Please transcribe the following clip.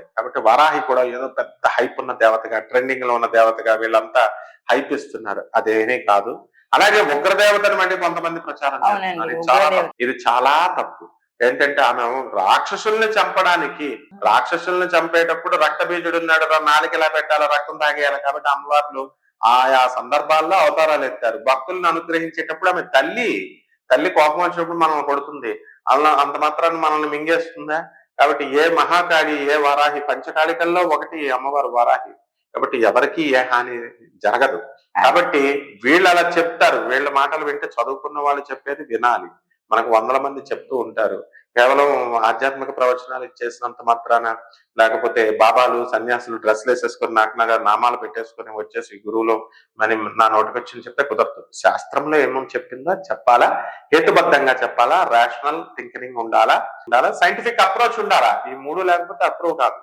కాబట్టి వారాహి కూడా ఏదో పెద్ద హైప్ ఉన్న దేవతగా, ట్రెండింగ్ లో ఉన్న దేవతగా వీళ్ళంతా హైప్ ఇస్తున్నారు. అదేమీ కాదు. అలాగే ఉగ్రదేవతని మళ్ళీ కొంతమంది ప్రచారం అవునండి. చేస్తున్నారు. ఇది చాలా ఉగ్రదేవత. తప్పు. ఇది చాలా తప్పు. ఏంటంటే ఆమె రాక్షసుల్ని చంపడానికి, రాక్షసుల్ని చంపేటప్పుడు రక్తబీజుడు ఉన్నాడు, నాలుక ఇలా పెట్టాలి, రక్తం తాగేయాలి. కాబట్టి అమ్మవార్లు ఆయా సందర్భాల్లో అవతారాలు ఎత్తారు. భక్తులను అనుగ్రహించేటప్పుడు ఆమె తల్లి. తల్లి కోపం వచ్చినప్పుడు మనల్ని కొడుతుంది. అలా అంత మాత్రాన్ని మనల్ని మింగేస్తుందా? కాబట్టి ఏ మహాకాళి, ఏ వారాహి, పంచకాళికల్లో ఒకటి అమ్మవారు వారాహి. కాబట్టి ఎవరికి ఏ హాని జరగదు. కాబట్టి వీళ్ళు అలా చెప్తారు. వీళ్ళ మాటలు వింటే చదువుకున్న వాళ్ళు చెప్పేది వినాలి. మనకు వందల మంది చెప్తూ ఉంటారు. కేవలం ఆధ్యాత్మిక ప్రవచనాలు ఇచ్చేసినంత మాత్రాన, లేకపోతే బాబాలు సన్యాసులు డ్రెస్సులు వేసేసుకొని నాకునగా నామాలు పెట్టేసుకొని వచ్చేసి గురువులు మరి నా నోటికొచ్చింది చెప్తే కుదరదు. శాస్త్రంలో ఏమని చెప్పిందో చెప్పాలా, హేతుబద్ధంగా చెప్పాలా, రేషనల్ థింకింగ్ ఉండాలా, సైంటిఫిక్ అప్రోచ్ ఉండాలా. ఈ మూడు లేకపోతే అప్రూవ్ కాదు.